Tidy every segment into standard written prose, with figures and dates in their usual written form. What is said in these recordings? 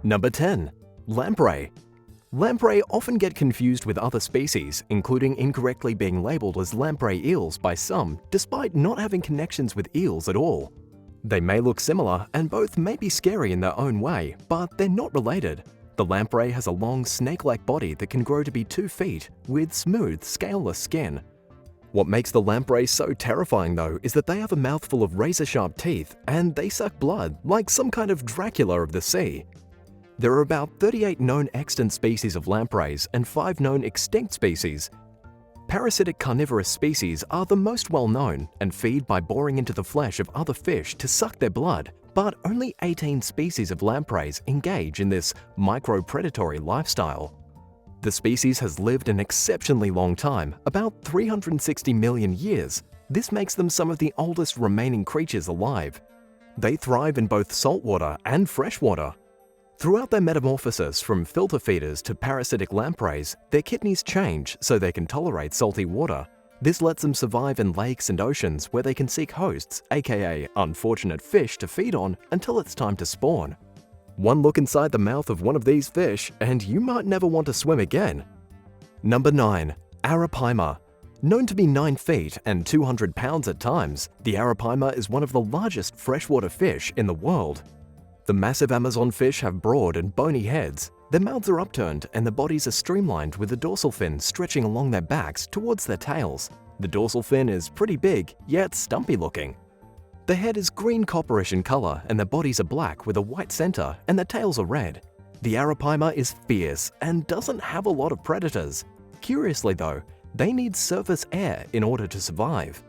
Number 10. Lamprey. Lamprey often get confused with other species, including incorrectly being labeled as lamprey eels by some, despite not having connections with eels at all. They may look similar, and both may be scary in their own way, but they're not related. The lamprey has a long, snake-like body that can grow to be 2 feet, with smooth, scaleless skin. What makes the lamprey so terrifying though is that they have a mouthful of razor-sharp teeth, and they suck blood like some kind of Dracula of the sea. There are about 38 known extant species of lampreys and 5 known extinct species. Parasitic carnivorous species are the most well-known and feed by boring into the flesh of other fish to suck their blood, but only 18 species of lampreys engage in this micro-predatory lifestyle. The species has lived an exceptionally long time, about 360 million years. This makes them some of the oldest remaining creatures alive. They thrive in both saltwater and freshwater. Throughout their metamorphosis from filter feeders to parasitic lampreys, their kidneys change so they can tolerate salty water. This lets them survive in lakes and oceans where they can seek hosts, aka unfortunate fish, to feed on until it's time to spawn. One look inside the mouth of one of these fish and you might never want to swim again. Number 9. Arapaima. Known to be 9 feet and 200 pounds at times, the Arapaima is one of the largest freshwater fish in the world. The massive Amazon fish have broad and bony heads. Their mouths are upturned and their bodies are streamlined with the dorsal fin stretching along their backs towards their tails. The dorsal fin is pretty big, yet stumpy looking. The head is green copperish in color and their bodies are black with a white center and their tails are red. The Arapaima is fierce and doesn't have a lot of predators. Curiously though, they need surface air in order to survive.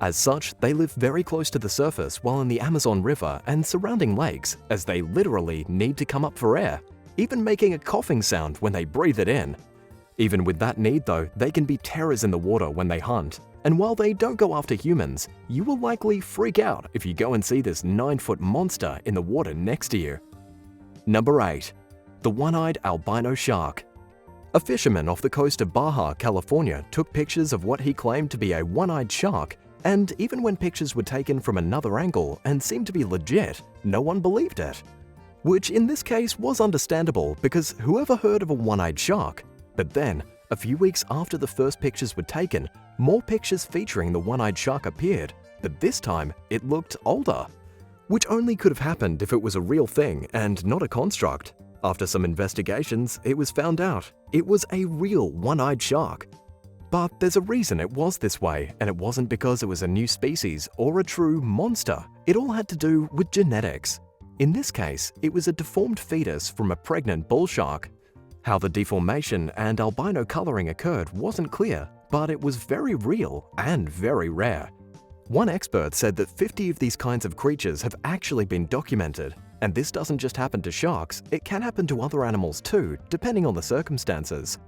As such, they live very close to the surface while in the Amazon River and surrounding lakes, as they literally need to come up for air, even making a coughing sound when they breathe it in. Even with that need though, they can be terrors in the water when they hunt. And while they don't go after humans, you will likely freak out if you go and see this 9-foot monster in the water next to you. Number 8. The one-eyed albino shark. A fisherman off the coast of Baja, California took pictures of what he claimed to be a one-eyed shark, and even when pictures were taken from another angle and seemed to be legit, no one believed it. Which in this case was understandable because whoever heard of a one-eyed shark? But then, a few weeks after the first pictures were taken, more pictures featuring the one-eyed shark appeared, but this time it looked older. Which only could have happened if it was a real thing and not a construct. After some investigations, it was found out it was a real one-eyed shark. But there's a reason it was this way, and it wasn't because it was a new species or a true monster. It all had to do with genetics. In this case, it was a deformed fetus from a pregnant bull shark. How the deformation and albino coloring occurred wasn't clear, but it was very real and very rare. One expert said that 50 of these kinds of creatures have actually been documented, and this doesn't just happen to sharks, it can happen to other animals too, depending on the circumstances.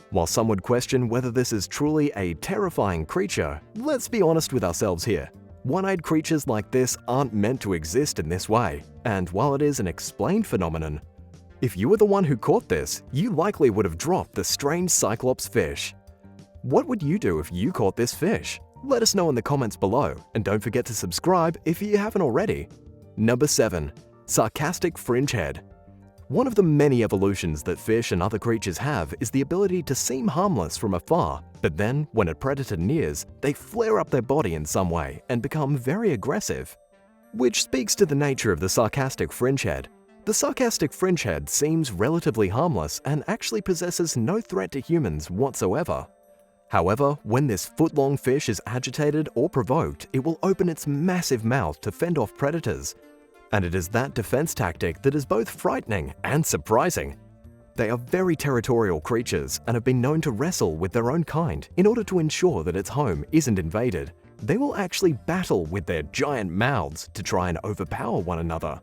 While some would question whether this is truly a terrifying creature, let's be honest with ourselves here. One-eyed creatures like this aren't meant to exist in this way, and while it is an explained phenomenon, if you were the one who caught this, you likely would have dropped the strange Cyclops fish. What would you do if you caught this fish? Let us know in the comments below, and don't forget to subscribe if you haven't already. Number 7. Sarcastic Fringehead. One of the many evolutions that fish and other creatures have is the ability to seem harmless from afar, but then, when a predator nears, they flare up their body in some way and become very aggressive. Which speaks to the nature of the sarcastic fringehead. The sarcastic fringehead seems relatively harmless and actually possesses no threat to humans whatsoever. However, when this foot-long fish is agitated or provoked, it will open its massive mouth to fend off predators. And it is that defense tactic that is both frightening and surprising. They are very territorial creatures and have been known to wrestle with their own kind in order to ensure that its home isn't invaded. They will actually battle with their giant mouths to try and overpower one another.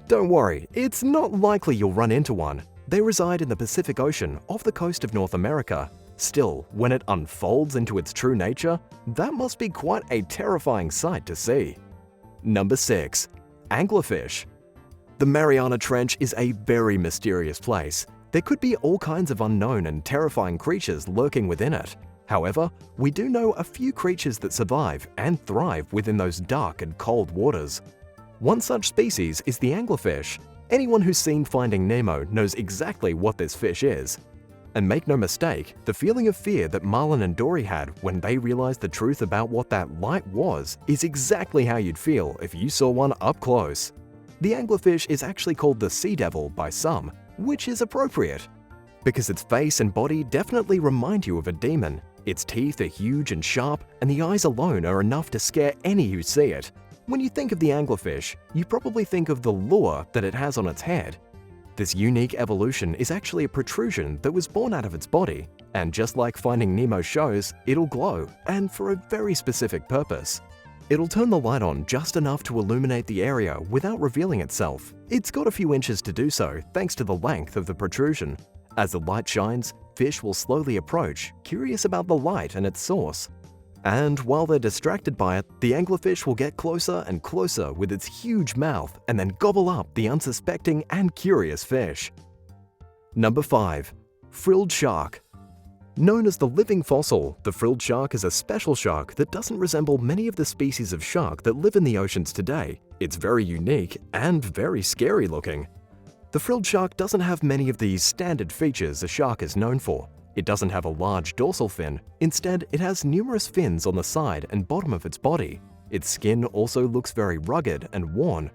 Don't worry, it's not likely you'll run into one. They reside in the Pacific Ocean off the coast of North America. Still, when it unfolds into its true nature, that must be quite a terrifying sight to see. Number 6. Anglerfish. The Mariana Trench is a very mysterious place. There could be all kinds of unknown and terrifying creatures lurking within it. However, we do know a few creatures that survive and thrive within those dark and cold waters. One such species is the anglerfish. Anyone who's seen Finding Nemo knows exactly what this fish is. And make no mistake, the feeling of fear that Marlin and Dory had when they realized the truth about what that light was is exactly how you'd feel if you saw one up close. The anglerfish is actually called the sea devil by some, which is appropriate, because its face and body definitely remind you of a demon. Its teeth are huge and sharp, and the eyes alone are enough to scare any who see it. When you think of the anglerfish, you probably think of the lure that it has on its head. This unique evolution is actually a protrusion that was born out of its body, and just like Finding Nemo shows, it'll glow, and for a very specific purpose. It'll turn the light on just enough to illuminate the area without revealing itself. It's got a few inches to do so thanks to the length of the protrusion. As the light shines, fish will slowly approach, curious about the light and its source. And while they're distracted by it, the anglerfish will get closer and closer with its huge mouth and then gobble up the unsuspecting and curious fish. Number 5. Frilled Shark. Known as the living fossil, the frilled shark is a special shark that doesn't resemble many of the species of shark that live in the oceans today. It's very unique and very scary looking. The frilled shark doesn't have many of the standard features a shark is known for. It doesn't have a large dorsal fin. Instead, it has numerous fins on the side and bottom of its body. Its skin also looks very rugged and worn,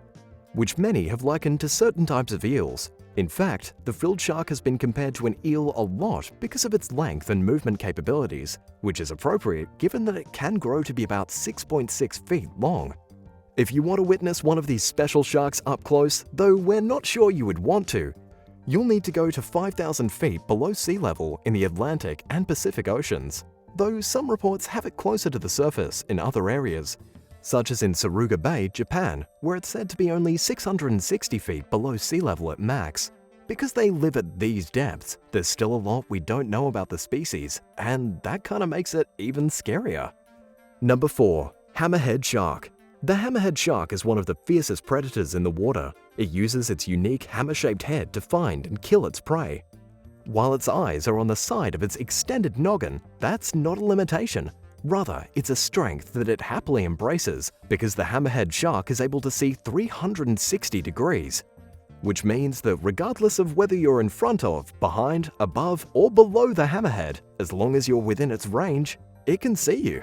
which many have likened to certain types of eels. In fact, the frilled shark has been compared to an eel a lot because of its length and movement capabilities, which is appropriate given that it can grow to be about 6.6 feet long. If you want to witness one of these special sharks up close, though we're not sure you would want to, you'll need to go to 5,000 feet below sea level in the Atlantic and Pacific Oceans, though some reports have it closer to the surface in other areas, such as in Suruga Bay, Japan, where it's said to be only 660 feet below sea level at max. Because they live at these depths, there's still a lot we don't know about the species, and that kinda makes it even scarier. Number 4. Hammerhead Shark. The hammerhead shark is one of the fiercest predators in the water. It uses its unique hammer-shaped head to find and kill its prey. While its eyes are on the side of its extended noggin, that's not a limitation. Rather, it's a strength that it happily embraces because the hammerhead shark is able to see 360 degrees, which means that regardless of whether you're in front of, behind, above, or below the hammerhead, as long as you're within its range, it can see you.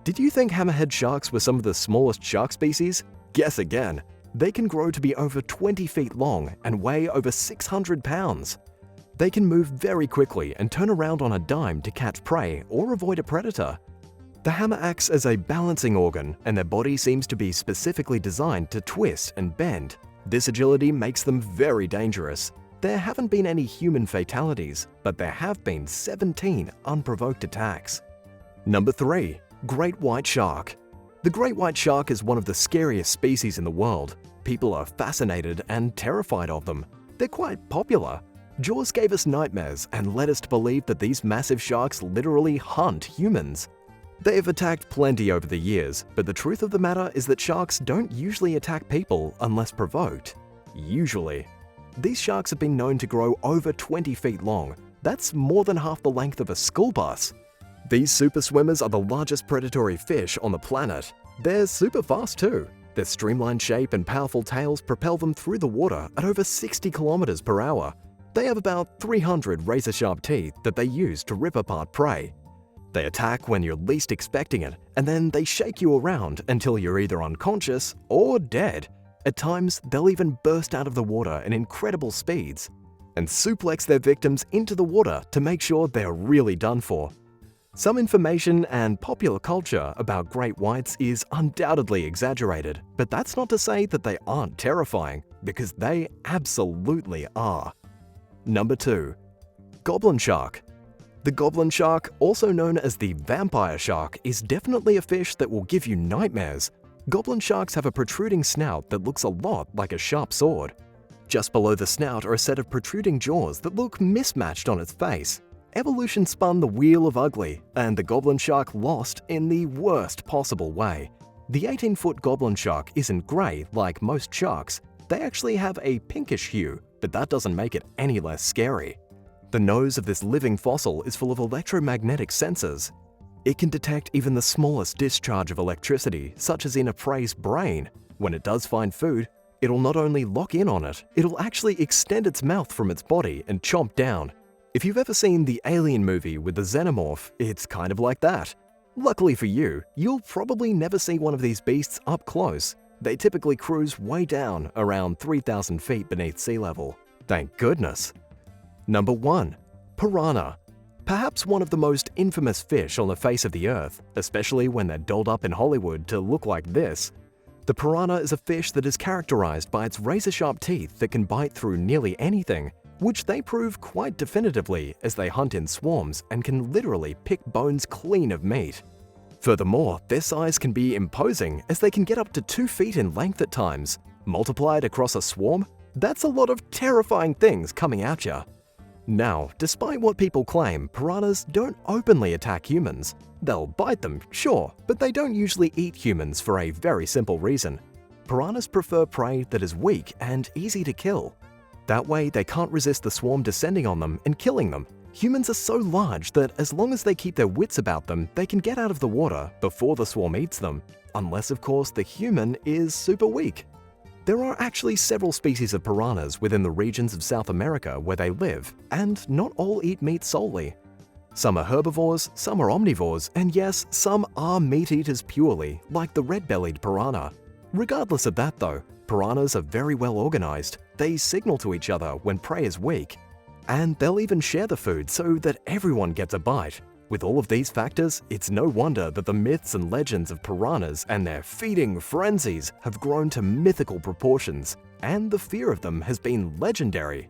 Did you think hammerhead sharks were some of the smallest shark species? Guess again. They can grow to be over 20 feet long and weigh over 600 pounds. They can move very quickly and turn around on a dime to catch prey or avoid a predator. The hammer acts as a balancing organ, and their body seems to be specifically designed to twist and bend. This agility makes them very dangerous. There haven't been any human fatalities, but there have been 17 unprovoked attacks. Number 3. Great White Shark. The great white shark is one of the scariest species in the world. People are fascinated and terrified of them. They're quite popular. Jaws gave us nightmares and led us to believe that these massive sharks literally hunt humans. They have attacked plenty over the years, but the truth of the matter is that sharks don't usually attack people unless provoked. Usually. These sharks have been known to grow over 20 feet long. That's more than half the length of a school bus. These super swimmers are the largest predatory fish on the planet. They're super fast too. Their streamlined shape and powerful tails propel them through the water at over 60 kilometers per hour. They have about 300 razor-sharp teeth that they use to rip apart prey. They attack when you're least expecting it, and then they shake you around until you're either unconscious or dead. At times, they'll even burst out of the water at incredible speeds and suplex their victims into the water to make sure they're really done for. Some information and popular culture about great whites is undoubtedly exaggerated, but that's not to say that they aren't terrifying, because they absolutely are. Number 2. Goblin Shark. The Goblin Shark, also known as the Vampire Shark, is definitely a fish that will give you nightmares. Goblin sharks have a protruding snout that looks a lot like a sharp sword. Just below the snout are a set of protruding jaws that look mismatched on its face. Evolution spun the wheel of ugly, and the Goblin Shark lost in the worst possible way. The 18-foot Goblin Shark isn't grey like most sharks. They actually have a pinkish hue, but that doesn't make it any less scary. The nose of this living fossil is full of electromagnetic sensors. It can detect even the smallest discharge of electricity, such as in a prey's brain. When it does find food, It'll not only lock in on it, it'll actually extend its mouth from its body and chomp down. If you've ever seen the Alien movie with the xenomorph, it's kind of like that. Luckily for you, you'll probably never see one of these beasts up close. They typically cruise way down, around 3,000 feet beneath sea level. Thank goodness. Number 1. Piranha. Perhaps one of the most infamous fish on the face of the earth, especially when they're dolled up in Hollywood to look like this. The piranha is a fish that is characterized by its razor-sharp teeth that can bite through nearly anything, which they prove quite definitively as they hunt in swarms and can literally pick bones clean of meat. Furthermore, their size can be imposing as they can get up to 2 feet in length at times. Multiplied across a swarm, that's a lot of terrifying things coming at ya. Now, despite what people claim, piranhas don't openly attack humans. They'll bite them, sure, but they don't usually eat humans for a very simple reason. Piranhas prefer prey that is weak and easy to kill. That way, they can't resist the swarm descending on them and killing them. Humans are so large that as long as they keep their wits about them, they can get out of the water before the swarm eats them, unless of course the human is super weak. There are actually several species of piranhas within the regions of South America where they live, and not all eat meat solely. Some are herbivores, some are omnivores, and yes, some are meat eaters purely, like the red-bellied piranha. Regardless of that though, piranhas are very well organized. They signal to each other when prey is weak. And they'll even share the food so that everyone gets a bite. With all of these factors, it's no wonder that the myths and legends of piranhas and their feeding frenzies have grown to mythical proportions, and the fear of them has been legendary.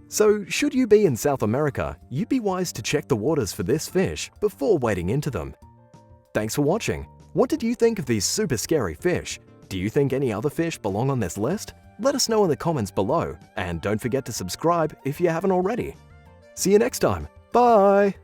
So, should you be in South America, you'd be wise to check the waters for this fish before wading into them. Thanks for watching. What did you think of these super scary fish? Do you think any other fish belong on this list? Let us know in the comments below, and don't forget to subscribe if you haven't already. See you next time. Bye!